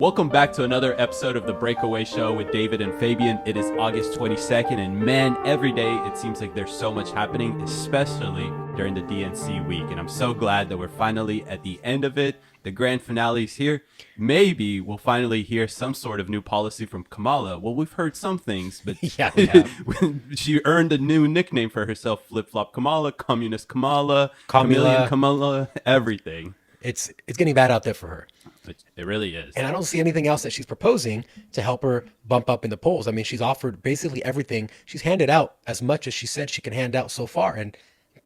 Welcome back to another episode of The Breakaway Show with David and Fabian. It is August 22nd, and man, every day it seems like there's so much happening, especially during the DNC week. And I'm so glad that we're finally at the end of it. The grand finale is here. Maybe we'll finally hear some sort of new policy from Kamala. Well, we've heard some things, but Yeah, we have. she earned a new nickname for herself, Flip-Flop Kamala, Communist Kamala, Chameleon Kamala, everything. It's getting bad out there for her. It really is. And I don't see anything else that she's proposing to help her bump up in the polls. I mean, she's offered basically everything. She's handed out as much as she said she can hand out so far. And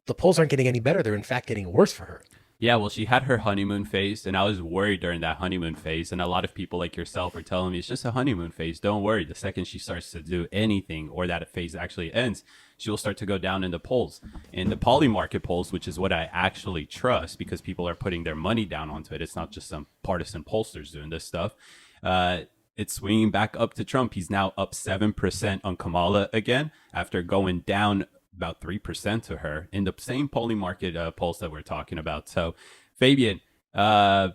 the polls aren't getting any better. They're in fact getting worse for her. Yeah, well, she had her honeymoon phase, and I was worried during that honeymoon phase. And a lot of people like yourself are telling me it's just a honeymoon phase. Don't worry. The second she starts to do anything or that phase actually ends, she will start to go down in the polls. In the poly market polls, which is what I actually trust because people are putting their money down onto it. It's not just some partisan pollsters doing this stuff. It's swinging back up to Trump. He's now up 7% on Kamala again after going down about 3% to her in the same polling market polls that we're talking about. So, Fabian, the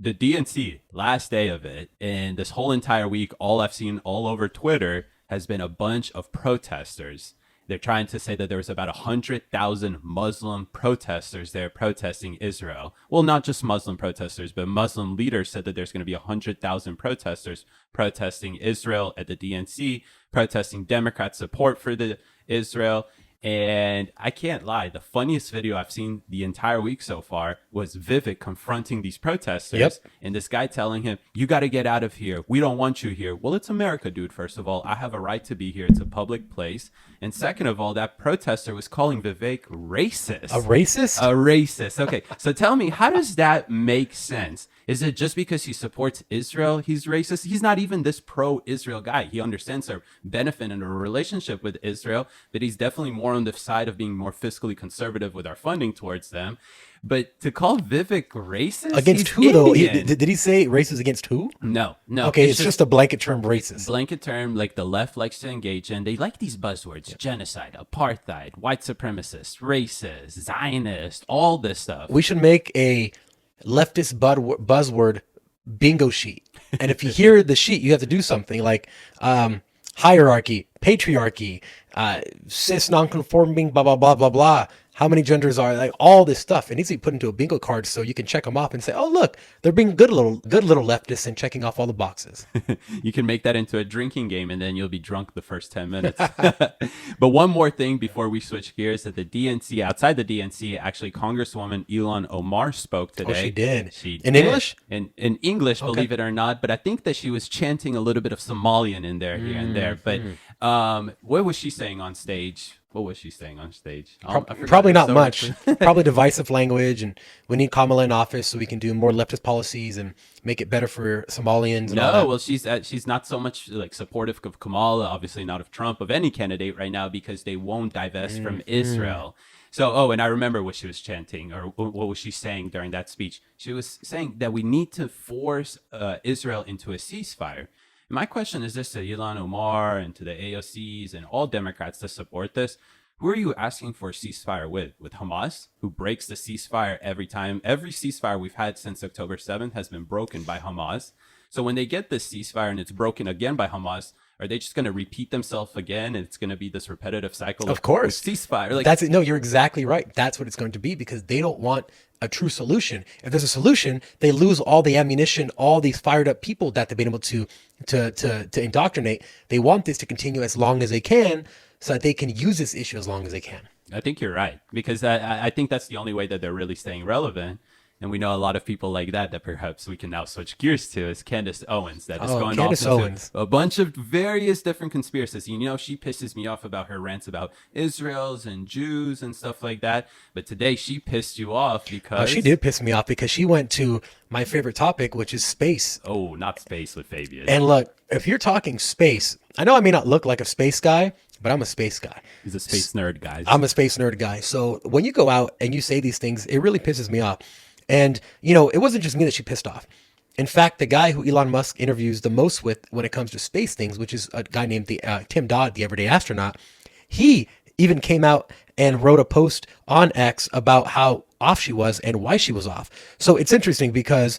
DNC, last day of it, and this whole entire week, all I've seen all over Twitter has been a bunch of protesters. They're trying to say that there was about 100,000 Muslim protesters there protesting Israel. Well, not just Muslim protesters, but Muslim leaders said that there's going to be 100,000 protesters protesting Israel at the DNC, protesting Democrat support for the Israel. And I can't lie, the funniest video I've seen the entire week so far was Vivek confronting these protesters. Yep. And this guy telling him, you got to get out of here. We don't want you here. Well, it's America, dude. First of all, I have a right to be here. It's a public place. And second of all, that protester was calling Vivek racist. A racist? A racist. Okay. So tell me, how does that make sense? Is it just because he supports Israel he's racist? He's not even this pro-Israel guy. He understands our benefit in a relationship with Israel, but he's definitely more on the side of being more fiscally conservative with our funding towards them. But to call Vivek racist? Against who, though? Did he say racist against who? No. Okay, it's just a blanket term racist. Blanket term like the left likes to engage in. They like these buzzwords: genocide, apartheid, white supremacist, racist, Zionist, all this stuff. We should make a leftist buzzword bingo sheet. And if you hear the sheet, you have to do something like hierarchy, patriarchy, cis non-conforming, blah, blah, blah, blah, blah. How many genders are, like, all this stuff. It needs to be put into a bingo card so you can check them off and say, oh, look, they're being good little leftists and checking off all the boxes. You can make that into a drinking game and then you'll be drunk the first 10 minutes. But one more thing before we switch gears, that the DNC, outside the DNC, actually Congresswoman Ilhan Omar spoke today. Oh, she did. In English? In English, Okay. believe it or not. But I think that she was chanting a little bit of Somalian in there, here and there. But what was she saying on stage? What was she saying on stage? I forgot. Probably not So much. Probably divisive language, and we need Kamala in office so we can do more leftist policies and make it better for Somalians and all that. No, well, she's not so much like supportive of Kamala, obviously not of Trump, of any candidate right now, because they won't divest from Israel. So, and I remember what she was chanting, or what was she saying during that speech? She was saying that we need to force Israel into a ceasefire. My question is this to Ilhan Omar and to the AOCs and all Democrats that support this. Who are you asking for a ceasefire with? With Hamas, who breaks the ceasefire every time? Every ceasefire we've had since October 7th has been broken by Hamas. So when they get this ceasefire and it's broken again by Hamas, are they just going to repeat themselves again, and it's going to be this repetitive cycle Of course. ceasefire? Like, That's it. No, you're exactly right. That's what it's going to be, because they don't want a true solution. If there's a solution, they lose all the ammunition, all these fired up people that they've been able to indoctrinate. They want this to continue as long as they can so that they can use this issue as long as they can. I think you're right, because I think that's the only way that they're really staying relevant. And we know a lot of people like that perhaps we can now switch gears to is Candace Owens, that is going Candace off into Owens. a bunch of various different conspiracies. You know, she pisses me off about her rants about Israelis and Jews and stuff like that. But today she pissed you off because... She did piss me off because she went to my favorite topic, which is space. Oh, not space with Fabian. And look, if you're talking space, I know I may not look like a space guy, but I'm a space guy. He's a space nerd, guys. I'm a space nerd guy. So when you go out and you say these things, it really pisses me off. And, you know, it wasn't just me that she pissed off. In fact, the guy who Elon Musk interviews the most with when it comes to space things, which is a guy named Tim Dodd, the everyday astronaut, he even came out and wrote a post on X about how off she was and why she was off. So it's interesting because,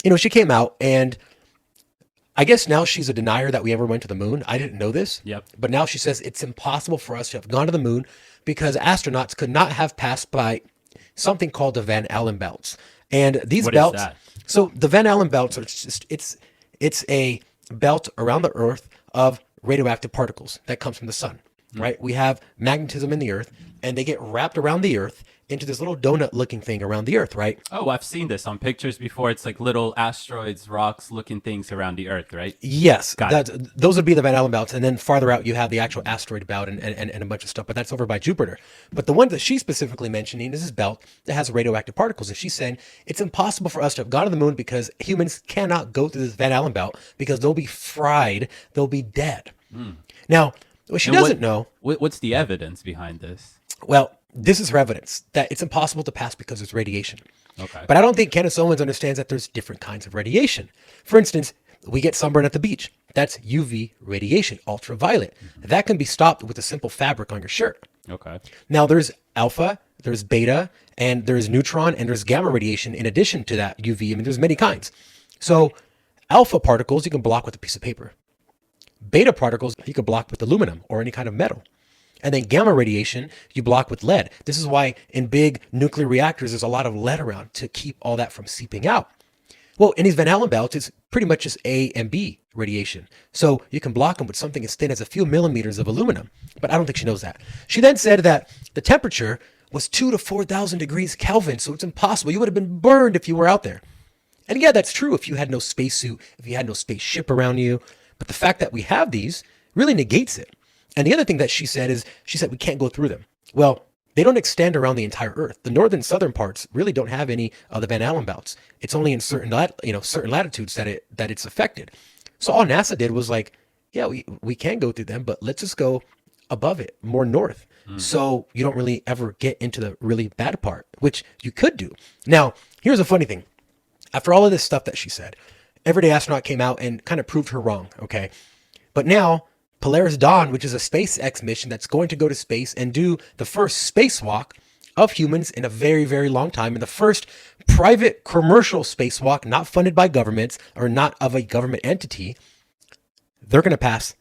you know, she came out and I guess now she's a denier that we ever went to the moon. I didn't know this. Yep. But now she says it's impossible for us to have gone to the moon because astronauts could not have passed by something called the Van Allen belts. And these What is belts, that? so the Van Allen belts are just it's a belt around the Earth of radioactive particles that comes from the sun, right? We have magnetism in the Earth, and they get wrapped around the Earth into this little donut-looking thing around the Earth, right? Oh, I've seen this on pictures before. It's like little asteroids, rocks looking things around the Earth, right? Yes, Got it. those would be the Van Allen belts, and then farther out you have the actual asteroid belt and a bunch of stuff, but that's over by Jupiter. But the one that she's specifically mentioning is this belt that has radioactive particles, and she's saying it's impossible for us to have gone to the moon because humans cannot go through this Van Allen belt because they'll be fried, they'll be dead. Now, what she And doesn't know, What's the evidence behind this? well, this is her evidence that it's impossible to pass because there's radiation. Okay. But I don't think Kenneth Owens understands that there's different kinds of radiation. For instance, we get sunburn at the beach. That's UV radiation, ultraviolet. That can be stopped with a simple fabric on your shirt. Okay. Now there's alpha, there's beta, and there's neutron, and there's gamma radiation in addition to that UV. I mean, there's many kinds. So alpha particles you can block with a piece of paper. Beta particles you can block with aluminum or any kind of metal. And then gamma radiation, you block with lead. This is why in big nuclear reactors, there's a lot of lead around to keep all that from seeping out. Well, in these Van Allen belts, it's pretty much just A and B radiation. So you can block them with something as thin as a few millimeters of aluminum. But I don't think she knows that. She then said that the temperature was 2,000 to 4,000 degrees Kelvin. So it's impossible. You would have been burned if you were out there. And yeah, that's true if you had no spacesuit, if you had no spaceship around you. But the fact that we have these really negates it. And the other thing that she said is, she said we can't go through them. Well, they don't extend around the entire Earth. The northern southern parts really don't have any of the Van Allen belts. It's only in certain latitudes that it's affected. So all NASA did was like, yeah, we can go through them, but let's just go above it, more north. So you don't really ever get into the really bad part, which you could do. Now, here's a funny thing. After all of this stuff that she said, Everyday Astronaut came out and kind of proved her wrong, okay? But now Polaris Dawn, which is a SpaceX mission that's going to go to space and do the first spacewalk of humans in a very, very long time, and the first private commercial spacewalk not funded by governments or not of a government entity, they're going to pass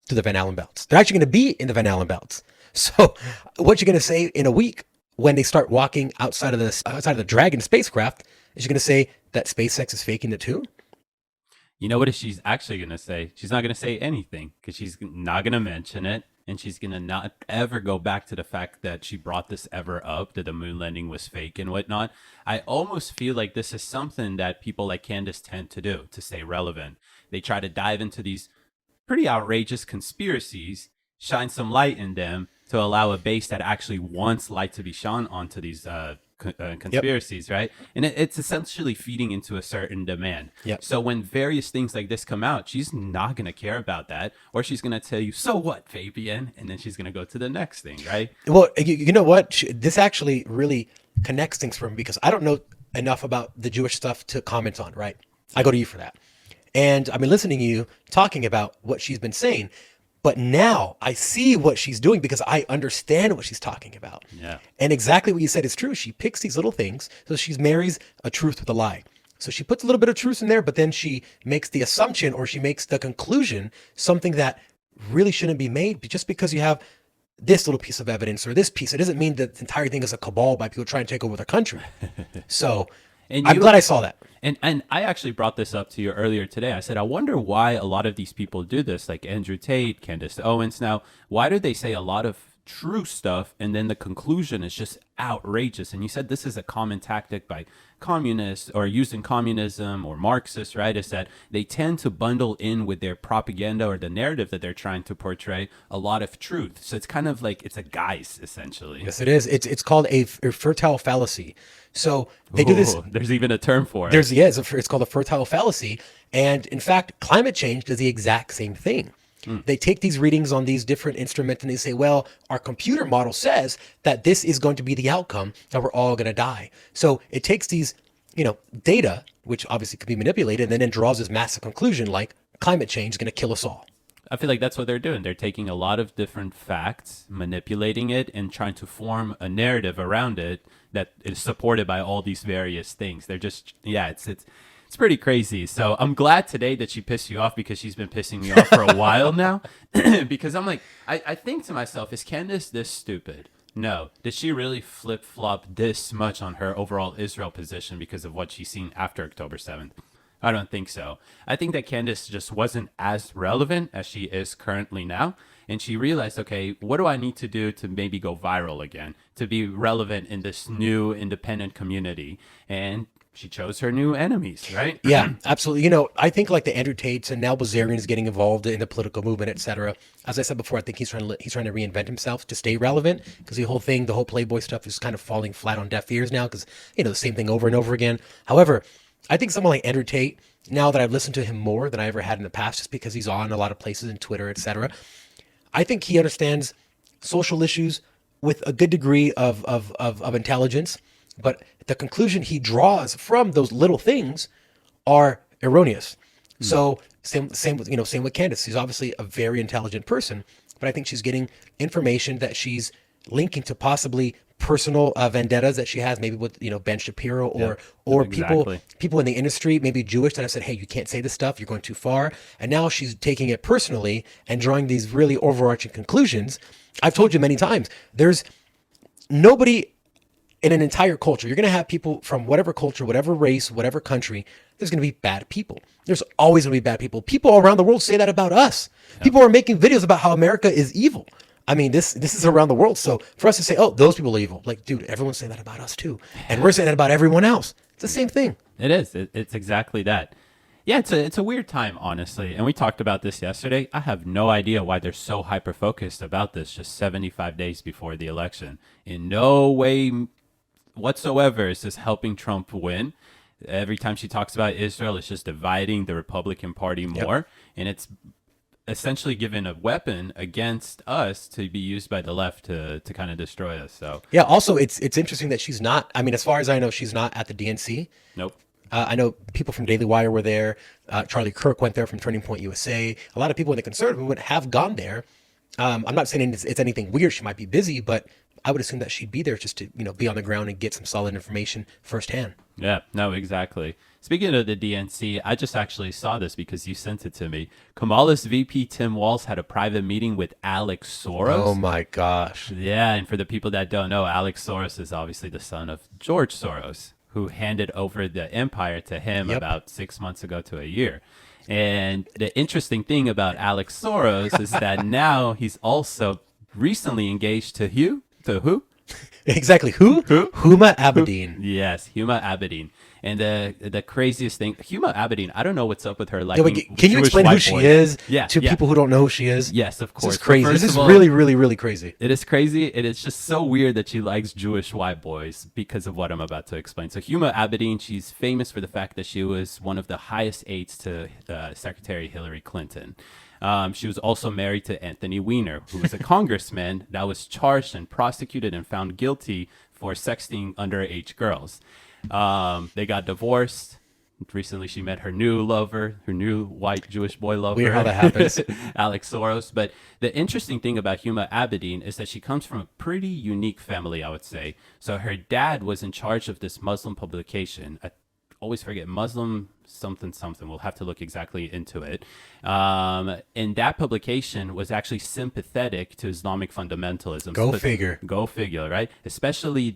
through the Van Allen belts. They're actually going to be in the Van Allen belts. So what you're going to say in a week when they start walking outside of the Dragon spacecraft is you're going to say that SpaceX is faking it too? You know what she's actually going to say? She's not going to say anything because she's not going to mention it. And she's going to not ever go back to the fact that she brought this ever up, that the moon landing was fake and whatnot. I almost feel like this is something that people like Candace tend to do to stay relevant. They try to dive into these pretty outrageous conspiracies, shine some light in them to allow a base that actually wants light to be shone onto these conspiracies, right? And it's essentially feeding into a certain demand. Yep. So when various things like this come out, she's not going to care about that, or she's going to tell you, so what, Fabian? And then she's going to go to the next thing, right? Well, you know what? This actually really connects things for me because I don't know enough about the Jewish stuff to comment on, right? I go to you for that. And I've been listening to you talking about what she's been saying. But now I see what she's doing because I understand what she's talking about. Yeah. And exactly what you said is true. She picks these little things. So she marries a truth with a lie. So she puts a little bit of truth in there, but then she makes the assumption or she makes the conclusion, something that really shouldn't be made just because you have this little piece of evidence or this piece. It doesn't mean that the entire thing is a cabal by people trying to take over the country. So I'm glad I saw that. And I actually brought this up to you earlier today. I said, I wonder why a lot of these people do this, like Andrew Tate, Candace Owens. Now, why do they say a lot of true stuff and then the conclusion is just outrageous? And you said this is a common tactic by communists or using communism or Marxists, right? Is that they tend to bundle in with their propaganda or the narrative that they're trying to portray a lot of truth. So it's kind of like it's a guise, essentially. Yes, it is. It's called a fertile fallacy. So they do this. There's even a term for it. It's called a fertile fallacy. And in fact, climate change does the exact same thing. They take these readings on these different instruments and they say, well, our computer model says that this is going to be the outcome, that we're all going to die. So it takes these, data, which obviously could be manipulated, and then draws this massive conclusion like climate change is going to kill us all. I feel like that's what they're doing. They're taking a lot of different facts, manipulating it, and trying to form a narrative around it that is supported by all these various things. They're just, it's It's pretty crazy. So I'm glad today that she pissed you off, because she's been pissing me off for a while now. Because I'm like, I think to myself, is Candace this stupid? No. Did she really flip flop this much on her overall Israel position because of what she's seen after October 7th? I don't think so. I think that Candace just wasn't as relevant as she is currently now. And she realized, okay, what do I need to do to maybe go viral again, to be relevant in this new independent community? And she chose her new enemies, right? Yeah, absolutely. You know, I think like the Andrew Tates and now Bazarians getting involved in the political movement, etc. As I said before, I think he's trying to reinvent himself to stay relevant, because the whole Playboy stuff is kind of falling flat on deaf ears now, because, you know, the same thing over and over again. However, I think someone like Andrew Tate, now that I've listened to him more than I ever had in the past, just because he's on a lot of places in Twitter, etc., I think he understands social issues with a good degree of intelligence, but the conclusion he draws from those little things are erroneous. So same with Candace. She's obviously a very intelligent person, but I think she's getting information that she's linking to possibly personal vendettas that she has, maybe with, you know, Ben Shapiro or exactly. people in the industry, maybe Jewish, that have said, hey, you can't say this stuff, you're going too far. And now she's taking it personally and drawing these really overarching conclusions. I've told you many times, there's nobody in an entire culture. You're going to have people from whatever culture, whatever race, whatever country. There's going to be bad people. There's always going to be bad people. People around the world say that about us. People are making videos about how America is evil. I mean, this is around the world. So for us to say, oh, those people are evil, like, dude, everyone's saying that about us too. And we're saying that about everyone else. It's the same thing. It is. It's exactly that. Yeah, it's a weird time, honestly. And we talked about this yesterday. I have no idea why they're so hyper-focused about this just 75 days before the election. In no way whatsoever is this helping Trump win. Every time she talks about Israel, it's just dividing the Republican Party more. Yep. And it's essentially given a weapon against us to be used by the left to kind of destroy us. So yeah, also it's interesting that she's not, I mean, as far as I know, she's not at the DNC. Nope. I know people from Daily Wire were there. Charlie Kirk went there from Turning Point USA. A lot of people in the conservative movement have gone there. I'm not saying it's anything weird. She might be busy, but I would assume that she'd be there just to, you know, be on the ground and get some solid information firsthand. Yeah, no, exactly. Speaking of the DNC, I just actually saw this because you sent it to me. Kamala's VP Tim Walz had a private meeting with Alex Soros. Oh my gosh. Yeah, and for the people that don't know, Alex Soros is obviously the son of George Soros, who handed over the empire to him about 6 months ago to a year. And the interesting thing about Alex Soros is that now he's also recently engaged to who? Exactly. Who? Huma Abedin. Yes, Huma Abedin. And the craziest thing, Huma Abedin, I don't know what's up with her. Like, can you explain who she is to people who don't know who she is? Yes, of course. This is crazy. This is really, really, really crazy. It is crazy. And it's just so weird that she likes Jewish white boys because of what I'm about to explain. So Huma Abedin, she's famous for the fact that she was one of the highest aides to Secretary Hillary Clinton. She was also married to Anthony Weiner, who was a congressman that was charged and prosecuted and found guilty for sexting underage girls. They got divorced. Recently, she met her new lover, her new white Jewish boy lover. Weird how that happens. Alex Soros. But the interesting thing about Huma Abedin is that she comes from a pretty unique family, I would say. So her dad was in charge of this Muslim publication. I always forget, Muslim something. We'll have to look exactly into it. And that publication was actually sympathetic to Islamic fundamentalism. Go figure, right? Especially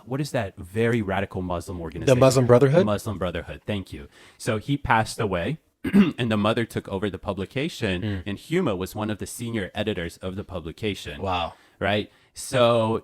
what is that very radical Muslim organization? The Muslim Brotherhood? Muslim Brotherhood, thank you. So he passed away. And the mother took over the publication, and Huma was one of the senior editors of the publication. Wow. Right? So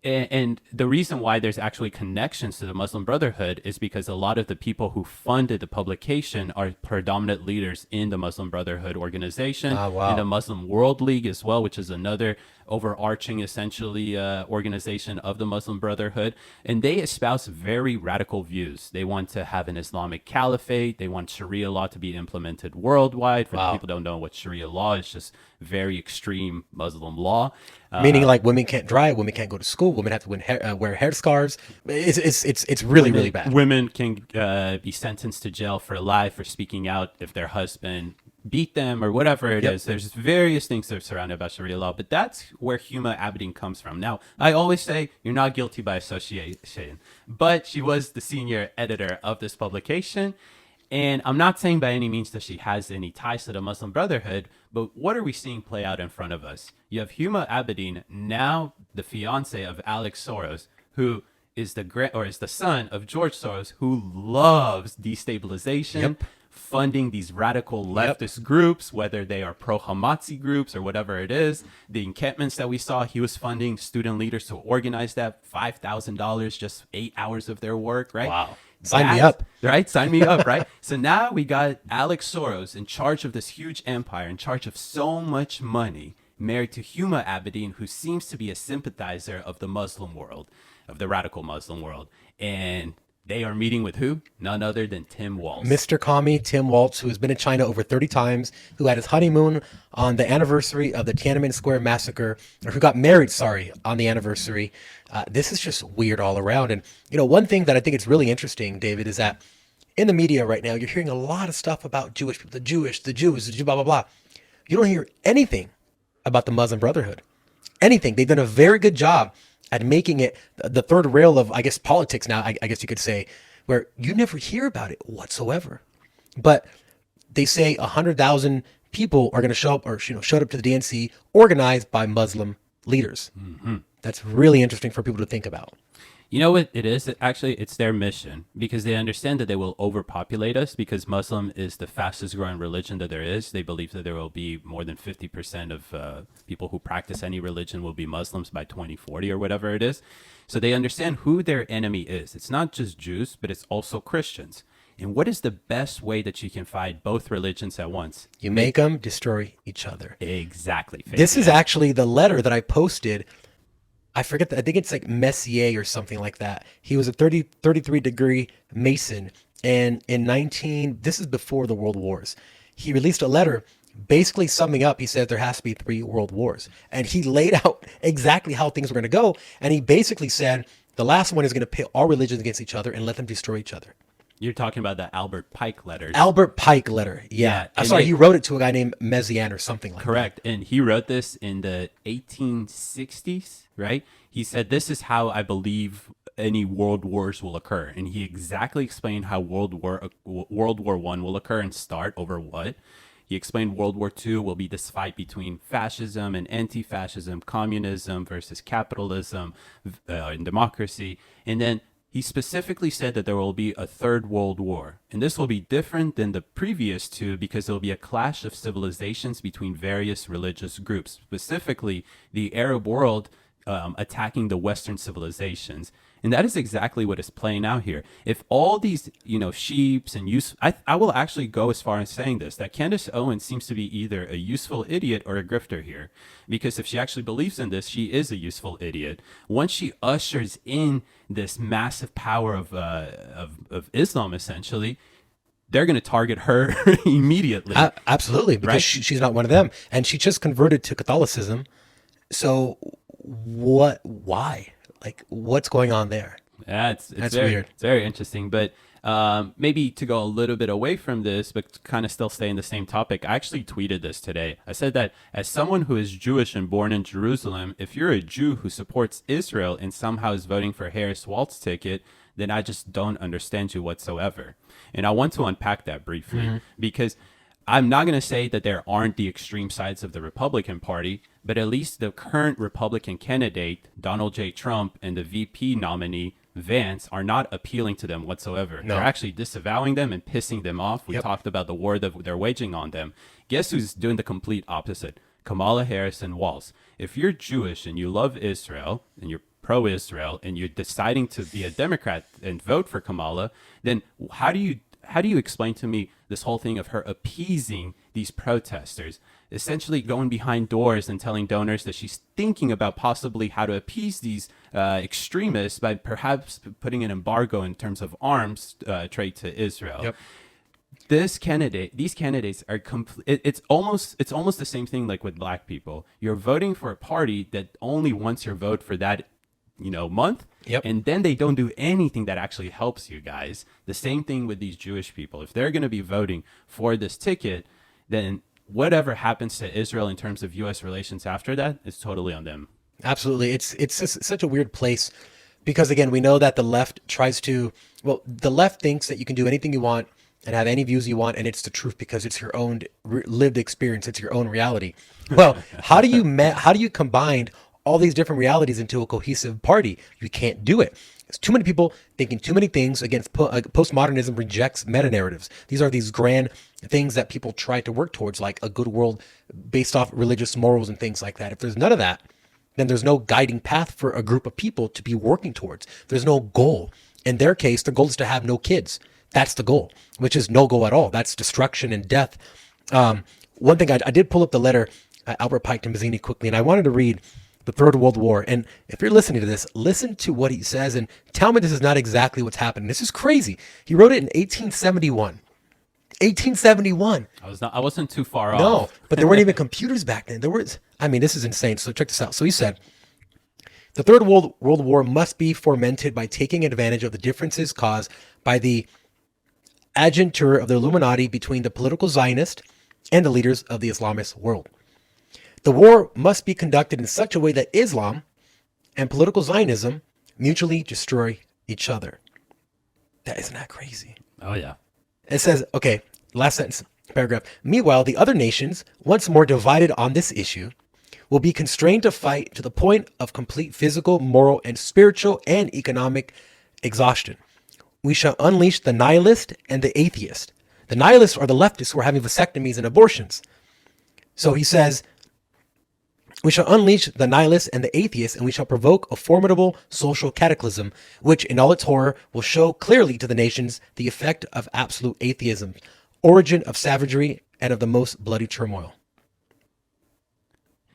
and the reason why there's actually connections to the Muslim Brotherhood is because a lot of the people who funded the publication are predominant leaders in the Muslim Brotherhood organization, in the Muslim World League as well, which is another overarching, essentially, organization of the Muslim Brotherhood. And they espouse very radical views. They want to have an Islamic caliphate. They want Sharia law to be implemented worldwide. For the people who don't know what Sharia law is, just very extreme Muslim law. Meaning like women can't drive, women can't go to school, women have to wear headscarves. It's really, really bad. Women can be sentenced to jail for life for speaking out if their husband beat them or whatever it is. There's various things that are surrounded about Sharia law, but that's where Huma Abedin comes from. Now, I always say you're not guilty by association, but she was the senior editor of this publication. And I'm not saying by any means that she has any ties to the Muslim Brotherhood, but what are we seeing play out in front of us? You have Huma Abedin, now the fiance of Alex Soros, who is the son of George Soros, who loves destabilization, funding these radical leftist groups, whether they are pro-Hamazi groups or whatever it is. The encampments that we saw, he was funding student leaders to organize that, $5,000, just 8 hours of their work, right? Wow. Sign me up. Right? Sign me up, right? So now we got Alex Soros in charge of this huge empire, in charge of so much money, married to Huma Abedin, who seems to be a sympathizer of the Muslim world, of the radical Muslim world. And they are meeting with who? None other than Tim Walz. Mr. Commie, Tim Walz, who has been in China over 30 times, who had his honeymoon on the anniversary of the Tiananmen Square massacre, or who got married, on the anniversary. This is just weird all around. And, one thing that I think is really interesting, David, is that in the media right now, you're hearing a lot of stuff about Jewish people, the Jews, blah, blah, blah. You don't hear anything about the Muslim Brotherhood. Anything. They've done a very good job at making it the third rail of, I guess, politics now, I guess you could say, where you never hear about it whatsoever. But they say 100,000 people are going to show up, or showed up to the DNC, organized by Muslim leaders. Mm-hmm. That's really interesting for people to think about. You know what it is? Actually, it's their mission, because they understand that they will overpopulate us, because Muslim is the fastest growing religion that there is. They believe that there will be more than 50% of people who practice any religion will be Muslims by 2040 or whatever it is. So they understand who their enemy is. It's not just Jews, but it's also Christians. And what is the best way that you can fight both religions at once? You make them destroy each other. Exactly. This is actually the letter that I posted. I forget I think it's like Messier or something like that. He was a 33 degree Mason. And this is before the World Wars. He released a letter basically summing up. He said there has to be 3 world wars. And he laid out exactly how things were going to go. And he basically said the last one is going to pit all religions against each other and let them destroy each other. You're talking about the Albert Pike letters. Albert Pike letter. Yeah. I'm sorry. He wrote it to a guy named Messiaen or something like correct. that. And he wrote this in the 1860s, right? He said, this is how I believe any world wars will occur. And he exactly explained how World War I will occur and start over what. He explained World War II will be this fight between fascism and anti-fascism, communism versus capitalism and democracy. And then he specifically said that there will be a third world war. And this will be different than the previous two because there will be a clash of civilizations between various religious groups, specifically the Arab world attacking the Western civilizations. And that is exactly what is playing out here. If all these, sheeps and I will actually go as far as saying this, that Candace Owens seems to be either a useful idiot or a grifter here. Because if she actually believes in this, she is a useful idiot. Once she ushers in this massive power of Islam, essentially, they're going to target her immediately. Absolutely, because right? She's not one of them. And she just converted to Catholicism. So why? Like, what's going on there? Yeah, it's That's very, weird. It's very interesting. But maybe to go a little bit away from this, but kind of still stay in the same topic, I actually tweeted this today. I said that as someone who is Jewish and born in Jerusalem, if you're a Jew who supports Israel and somehow is voting for Harris Walt's ticket, then I just don't understand you whatsoever. And I want to unpack that briefly because I'm not going to say that there aren't the extreme sides of the Republican Party, but at least the current Republican candidate, Donald J. Trump, and the VP nominee, Vance, are not appealing to them whatsoever. No. They're actually disavowing them and pissing them off. We talked about the war that they're waging on them. Guess who's doing the complete opposite? Kamala Harris and Walz. If you're Jewish and you love Israel and you're pro-Israel and you're deciding to be a Democrat and vote for Kamala, then how do you explain to me this whole thing of her appeasing these protesters, essentially going behind doors and telling donors that she's thinking about possibly how to appease these extremists by perhaps putting an embargo in terms of arms trade to Israel? Yep. These candidates are it's almost the same thing like with black people. You're voting for a party that only wants your vote for that month. Yep. And then they don't do anything that actually helps you guys. The same thing with these Jewish people. If they're going to be voting for this ticket, then whatever happens to Israel in terms of U.S. relations after that is totally on them. Absolutely. It's just such a weird place because, again, we know that the left tries to, well, the left thinks that you can do anything you want and have any views you want, and it's the truth because it's your own lived experience. It's your own reality. Well, how do you combine all these different realities into a cohesive party? You can't do it. There's too many people thinking too many things. Against postmodernism rejects meta narratives. These are these grand things that people try to work towards, like a good world based off religious morals and things like that. If there's none of that, then there's no guiding path for a group of people to be working towards. There's no goal. In their case, their goal is to have no kids. That's the goal, which is no goal at all. That's destruction and death. One thing, I did pull up the letter Albert Pike to Mazzini quickly, and I wanted to read the Third World War. And if you're listening to this, listen to what he says and tell me this is not exactly what's happening. This is crazy. He wrote it in 1871. 1871. I wasn't too far off. No, but there weren't even computers back then. This is insane. So check this out. So he said, the Third World War must be fomented by taking advantage of the differences caused by the adjuncture of the Illuminati between the political Zionist and the leaders of the Islamist world. The war must be conducted in such a way that Islam and political Zionism mutually destroy each other. Isn't that crazy? Oh, yeah. It says, okay, last sentence, paragraph. Meanwhile, the other nations, once more divided on this issue, will be constrained to fight to the point of complete physical, moral, and spiritual and economic exhaustion. We shall unleash the nihilist and the atheist. The nihilists are the leftists who are having vasectomies and abortions. So he says, we shall unleash the nihilists and the atheists, and we shall provoke a formidable social cataclysm, which in all its horror will show clearly to the nations the effect of absolute atheism, origin of savagery, and of the most bloody turmoil.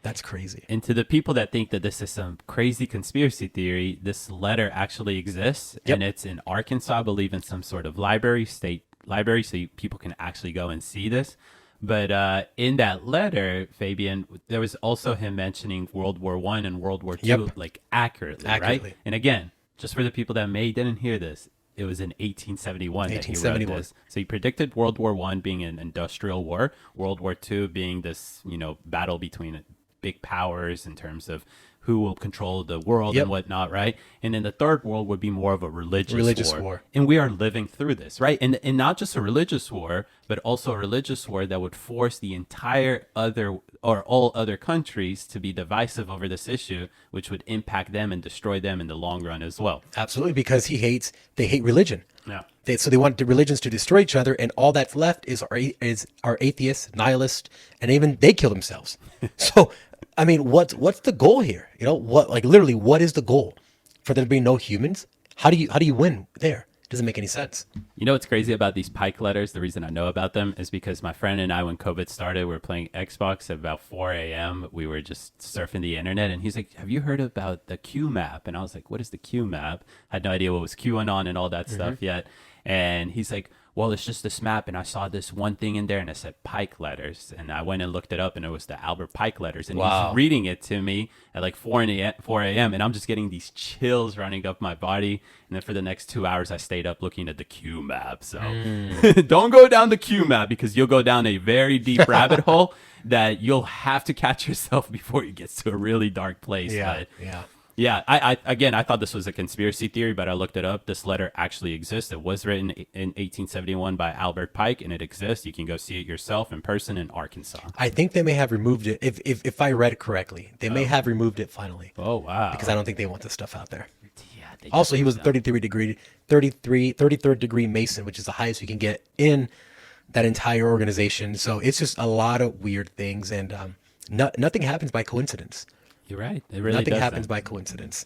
That's crazy. And to the people that think that this is some crazy conspiracy theory, this letter actually exists, Yep. and it's in Arkansas, I believe, in some sort of state library, so people can actually go and see this. But in that letter, Fabian, there was also him mentioning World War I and World War II, Yep. like accurately, right? And again, just for the people that didn't hear this, it was in 1871 that he wrote this. So he predicted World War I being an industrial war, World War II being this, battle between big powers in terms of who will control the world Yep. and whatnot, right? And then the third world would be more of a religious war. war. And we are living through this, right? And not just a religious war, but also a religious war that would force the entire all other countries to be divisive over this issue, which would impact them and destroy them in the long run as well. Absolutely, because they hate religion. Yeah. So they want the religions to destroy each other, and all that's left is our atheists, nihilists, and even they kill themselves. So, I mean, what's the goal here? Literally, what is the goal? For there to be no humans? How do you win there? It doesn't make any sense. You know what's crazy about these Pike letters? The reason I know about them is because my friend and I, when COVID started, we were playing Xbox at about 4 a.m. We were just surfing the internet, and he's like, "Have you heard about the Q map?" And I was like, "What is the Q map?" I had no idea what was QAnon and all that stuff yet. And he's like, "Well, it's just this map, and I saw this one thing in there, and it said Pike letters." And I went and looked it up, and it was the Albert Pike letters. And Wow. he's reading it to me at like 4 a.m., and I'm just getting these chills running up my body. And then for the next 2 hours, I stayed up looking at the Q map. So don't go down the Q map, because you'll go down a very deep rabbit hole that you'll have to catch yourself before it gets to a really dark place. But yeah, I thought this was a conspiracy theory, but I looked it up. This letter actually exists. It was written in 1871 by Albert Pike, and it exists. You can go see it yourself in person in Arkansas. I think they may have removed it. If I read it correctly, they may have removed it finally. Oh, wow. Because I don't think they want this stuff out there. Yeah, Also, he was a 33rd degree Mason, which is the highest you can get in that entire organization. So it's just a lot of weird things, and nothing happens by coincidence. You're right. It really Nothing happens by coincidence.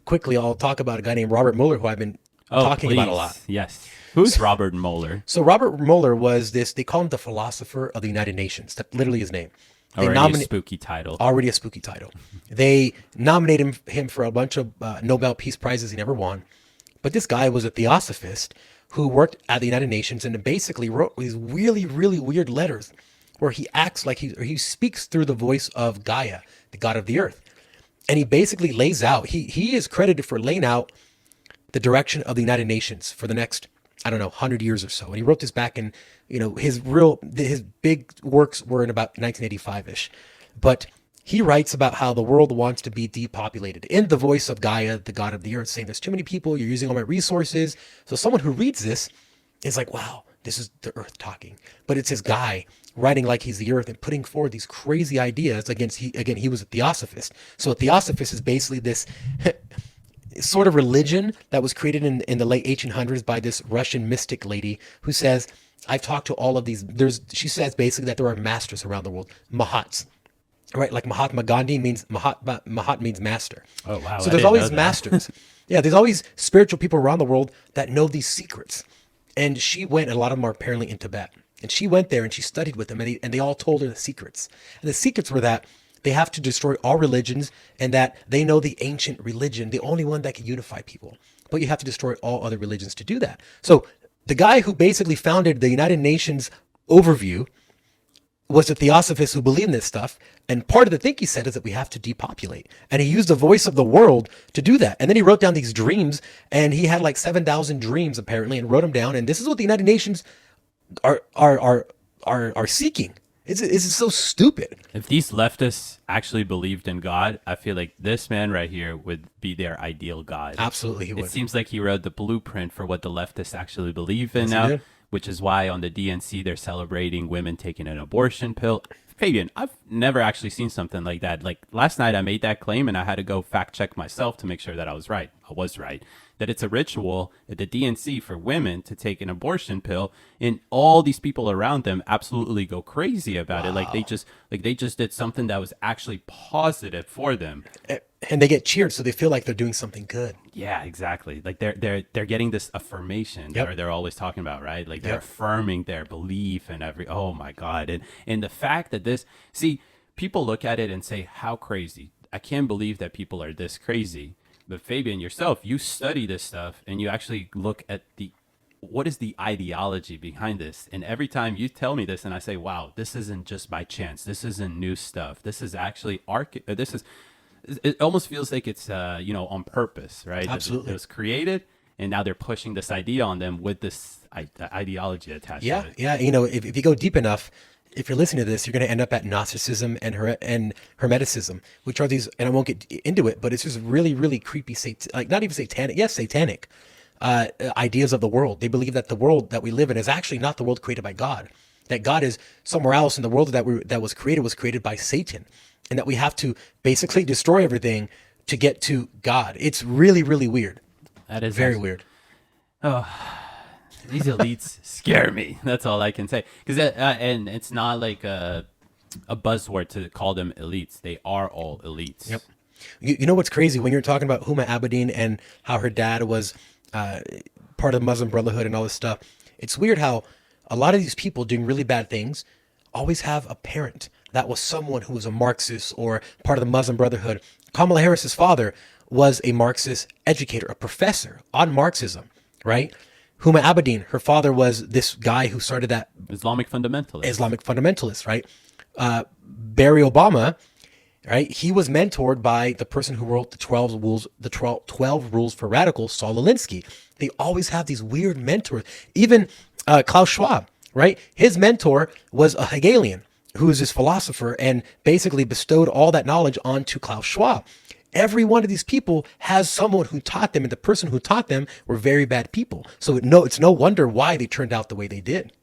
Quickly, I'll talk about a guy named Robert Mueller, who I've been talking about a lot. Yes. Who's Robert Mueller? So Robert Mueller was they call him the philosopher of the United Nations. That's literally his name. Already a spooky title. Already a spooky title. They nominated him for a bunch of Nobel Peace Prizes he never won. But this guy was a theosophist who worked at the United Nations and basically wrote these really, really weird letters where he acts like he speaks through the voice of Gaia, the god of the earth. And he basically lays out, he is credited for laying out the direction of the United Nations for the next I don't know, 100 years or so. And he wrote this back in, his big works were in about 1985-ish. But he writes about how the world wants to be depopulated in the voice of Gaia, the god of the earth, saying there's too many people, you're using all my resources. So someone who reads this is like, wow, this is the earth talking. But it's this guy writing like he's the earth and putting forward these crazy ideas he was a theosophist. So a theosophist is basically this sort of religion that was created in the late 1800s by this Russian mystic lady who says, I've talked to all of these. She says basically that there are masters around the world, mahats, right? Like Mahatma Gandhi means Mahat means master. Oh, wow. So there's always masters. Yeah, there's always spiritual people around the world that know these secrets. And she went, and a lot of them are apparently in Tibet. And she went there and she studied with them, and they all told her the secrets. And the secrets were that they have to destroy all religions, and that they know the ancient religion, the only one that can unify people. But you have to destroy all other religions to do that. So the guy who basically founded the United Nations overview was a theosophist who believed in this stuff. And part of the thing he said is that we have to depopulate. And he used the voice of the world to do that. And then he wrote down these dreams, and he had like 7,000 dreams apparently, and wrote them down. And this is what the United Nations are seeking. It's so stupid. If these leftists actually believed in God, I feel like this man right here would be their ideal God. Absolutely, he would. It seems like he wrote the blueprint for what the leftists actually believe in Yes, he now, did. which is why on the DNC they're celebrating women taking an abortion pill. Fabian, I've never actually seen something like that. Like last night I made that claim and I had to go fact check myself to make sure that I was right. I was right. That it's a ritual at the DNC for women to take an abortion pill, and all these people around them absolutely go crazy about it. Like they just did something that was actually positive for them. And they get cheered, so they feel like they're doing something good. Yeah, exactly. Like they're getting this affirmation Yep. that they're always talking about, right? Like they're Yep. affirming their belief and oh my God. And the fact that people look at it and say, how crazy. I can't believe that people are this crazy. But Fabian, yourself, you study this stuff and you actually look at what is the ideology behind this? And every time you tell me this and I say, wow, this isn't just by chance. This isn't new stuff. This is actually it almost feels like it's on purpose, right? Absolutely. It was created, and now they're pushing this idea on them with this ideology attached Yeah, to it. yeah. If you go deep enough, if you're listening to this, you're going to end up at Gnosticism and Hermeticism, which are these, and I won't get into it, but it's just really, really creepy, like not even satanic, yes, satanic ideas of the world. They believe that the world that we live in is actually not the world created by God, that God is somewhere else, and the world that was created by Satan, and that we have to basically destroy everything to get to God. It's really, really weird. That is Very weird. These elites scare me. That's all I can say. Because and it's not like a buzzword to call them elites. They are all elites. Yep. You know what's crazy? When you're talking about Huma Abedin and how her dad was part of the Muslim Brotherhood and all this stuff, it's weird how a lot of these people doing really bad things always have a parent that was someone who was a Marxist or part of the Muslim Brotherhood. Kamala Harris's father was a Marxist educator, a professor on Marxism, right? Huma Abedin, her father was this guy who started that Islamic fundamentalist, right? Barry Obama, right? He was mentored by the person who wrote the 12 rules for radicals, Saul Alinsky. They always have these weird mentors. Even Klaus Schwab, right? His mentor was a Hegelian who is this philosopher and basically bestowed all that knowledge onto Klaus Schwab. Every one of these people has someone who taught them, and the person who taught them were very bad people. So it's no wonder why they turned out the way they did.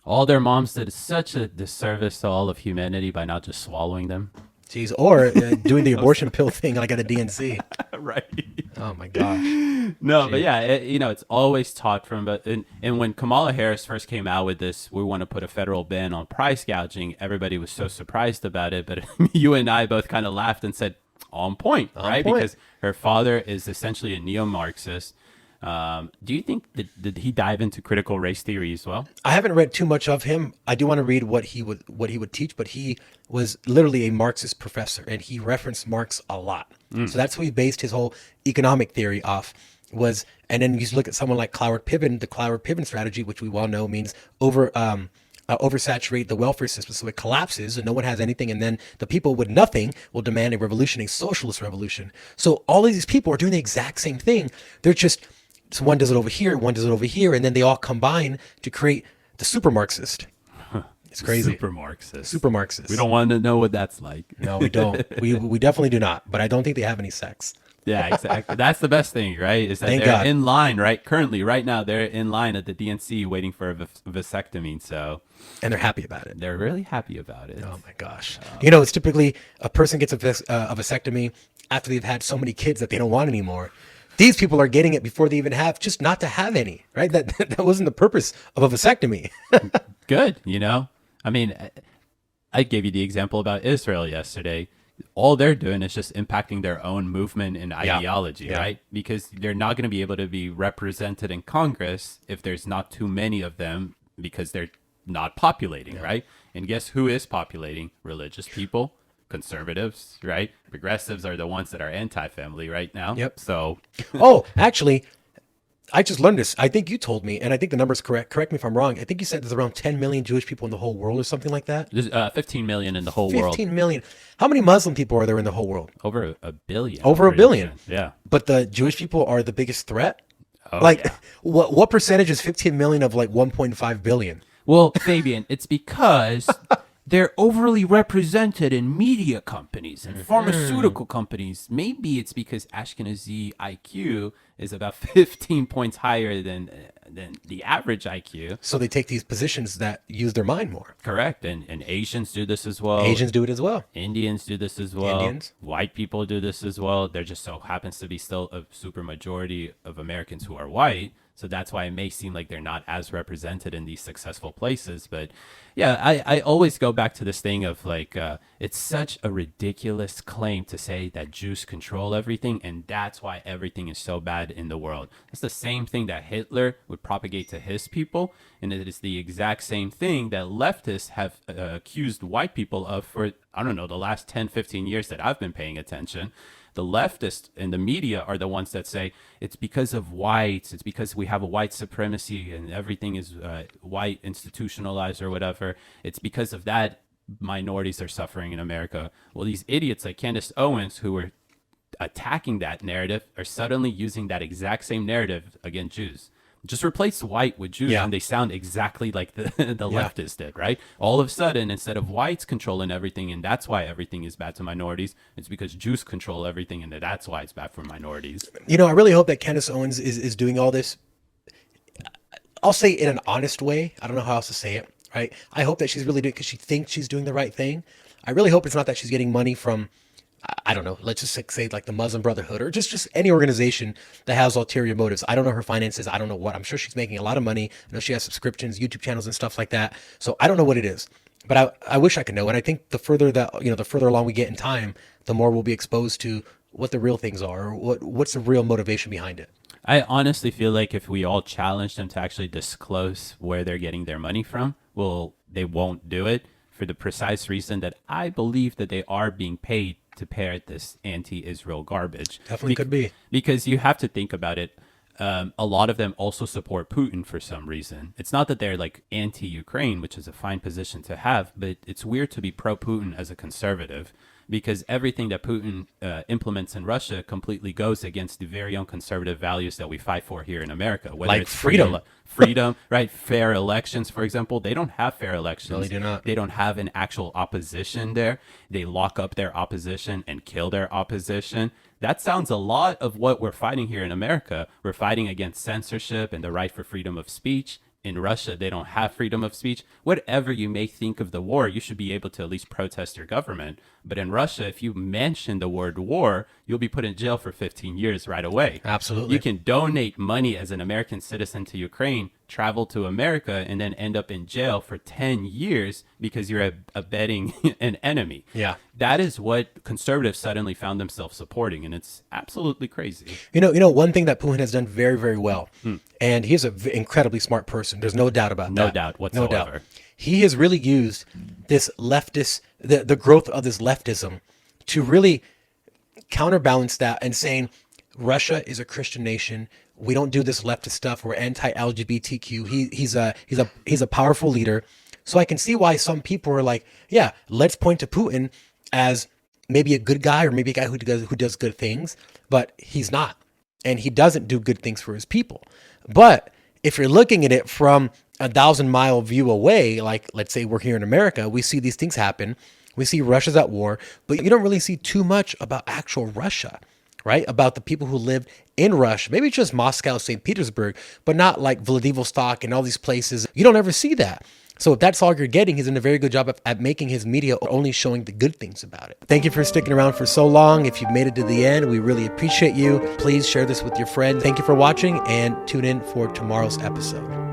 All their moms did such a disservice to all of humanity by not just swallowing them. Jeez, or doing the abortion pill thing like at a DNC. Right. Oh my gosh. No, but yeah, it's always taught from, and when Kamala Harris first came out with this, we want to put a federal ban on price gouging, everybody was so surprised about it. But you and I both kind of laughed and said, on point, right? Because her father is essentially a neo-Marxist. Do you think did he dive into critical race theory as well? I haven't read too much of him. I do want to read what he would teach, but he was literally a Marxist professor, and he referenced Marx a lot. So that's who he based his whole economic theory off. And then you look at someone like Cloward Piven, the Cloward Piven strategy, which we well know means oversaturate the welfare system so it collapses and no one has anything, and then the people with nothing will demand a revolution, a socialist revolution. So all of these people are doing the exact same thing. They're just So one does it over here, one does it over here, and then they all combine to create the super Marxist. It's crazy. Super Marxist. Super Marxist. We don't want to know what that's like. No, we don't. We definitely do not. But I don't think they have any sex. Yeah, exactly. That's the best thing, right? Is that Thank they're God. in line, right? Currently, right now, they're in line at the DNC waiting for a vasectomy. So And they're happy about it. they're really happy about it. Oh my gosh. It's typically a person gets a vasectomy after they've had so many kids that they don't want anymore. These people are getting it before they even have, just not to have any, right? That wasn't the purpose of a vasectomy. Good, I mean, I gave you the example about Israel yesterday. All they're doing is just impacting their own movement and ideology, right? Because they're not going to be able to be represented in Congress if there's not too many of them because they're not populating, right? And guess who is populating? Religious people, conservatives, right? Progressives are the ones that are anti-family right now. Yep. So, Oh, actually, I just learned this. I think you told me, and I think the number's correct. Correct me if I'm wrong. I think you said there's around 10 million Jewish people in the whole world or something like that. there's 15 million in the whole world. 15 million. How many Muslim people are there in the whole world? Over a billion. Over a billion. Yeah. But the Jewish people are the biggest threat? Oh, Like, yeah. what percentage is 15 million of like 1.5 billion? Well, Fabian, it's because they're overly represented in media companies and pharmaceutical companies. Maybe it's because Ashkenazi IQ is about 15 points higher than the average IQ. So they take these positions that use their mind more. Correct. And Asians do this as well. Asians do it as well. Indians do this as well. Indians. White people do this as well. There just so happens to be still a super majority of Americans who are white. So that's why it may seem like they're not as represented in these successful places. But yeah, I always go back to this thing of like, it's such a ridiculous claim to say that Jews control everything. And that's why everything is so bad in the world. It's the same thing that Hitler would propagate to his people. And it is the exact same thing that leftists have accused white people of for, I don't know, the last 10, 15 years that I've been paying attention. The leftists and the media are the ones that say it's because of whites, it's because we have a white supremacy and everything is white institutionalized or whatever. It's because of that minorities are suffering in America. Well, these idiots like Candace Owens who were attacking that narrative are suddenly using that exact same narrative against Jews. Just replace white with Jews and they sound exactly like the leftists did, right? All of a sudden, instead of whites controlling everything and that's why everything is bad to minorities, it's because Jews control everything and that's why it's bad for minorities. I really hope that Candace Owens is doing all this. I'll say it in an honest way. I don't know how else to say it, right? I hope that she's really doing it because she thinks she's doing the right thing. I really hope it's not that she's getting money from, I don't know, let's just say like the Muslim Brotherhood or just any organization that has ulterior motives. I don't know her finances. I don't know what. I'm sure she's making a lot of money. I know she has subscriptions, YouTube channels and stuff like that. So I don't know what it is, but I wish I could know. And I think the further that, the further along we get in time, the more we'll be exposed to what the real things are or what's the real motivation behind it. I honestly feel like if we all challenge them to actually disclose where they're getting their money from, well, they won't do it for the precise reason that I believe that they are being paid to parrot this anti-Israel garbage. Definitely could be. Because you have to think about it. A lot of them also support Putin for some reason. It's not that they're like anti-Ukraine, which is a fine position to have, but it's weird to be pro-Putin as a conservative because everything that Putin implements in Russia completely goes against the very own conservative values that we fight for here in America. Whether like it's freedom. Freedom, right? Fair elections, for example. They don't have fair elections. No, they do not. They don't have an actual opposition there. They lock up their opposition and kill their opposition. That sounds a lot of what we're fighting here in America. We're fighting against censorship and the right for freedom of speech. In Russia, they don't have freedom of speech. Whatever you may think of the war, you should be able to at least protest your government. But in Russia, if you mention the word war, you'll be put in jail for 15 years right away. Absolutely. You can donate money as an American citizen to Ukraine, travel to America, and then end up in jail for 10 years because you're abetting an enemy. Yeah. That is what conservatives suddenly found themselves supporting, and it's absolutely crazy. One thing that Putin has done very, very well, and he's an incredibly smart person. There's no doubt about that. No doubt whatsoever. No doubt. He has really used this leftist, the growth of this leftism to really counterbalance that and saying Russia is a Christian nation. We don't do this leftist stuff. We're anti-LGBTQ. He's a powerful leader. So I can see why some people are like, yeah, let's point to Putin as maybe a good guy or maybe a guy who does good things, but he's not. and he doesn't do good things for his people. But if you're looking at it from 1,000-mile view away, like let's say we're here in America, we see these things happen. We see Russia's at war, but you don't really see too much about actual Russia, right? About the people who lived in Russia, maybe just Moscow, St. Petersburg, but not like Vladivostok and all these places. You don't ever see that. So if that's all you're getting, he's doing a very good job at making his media only showing the good things about it. Thank you for sticking around for so long. If you've made it to the end, we really appreciate you. Please share this with your friends. Thank you for watching and tune in for tomorrow's episode.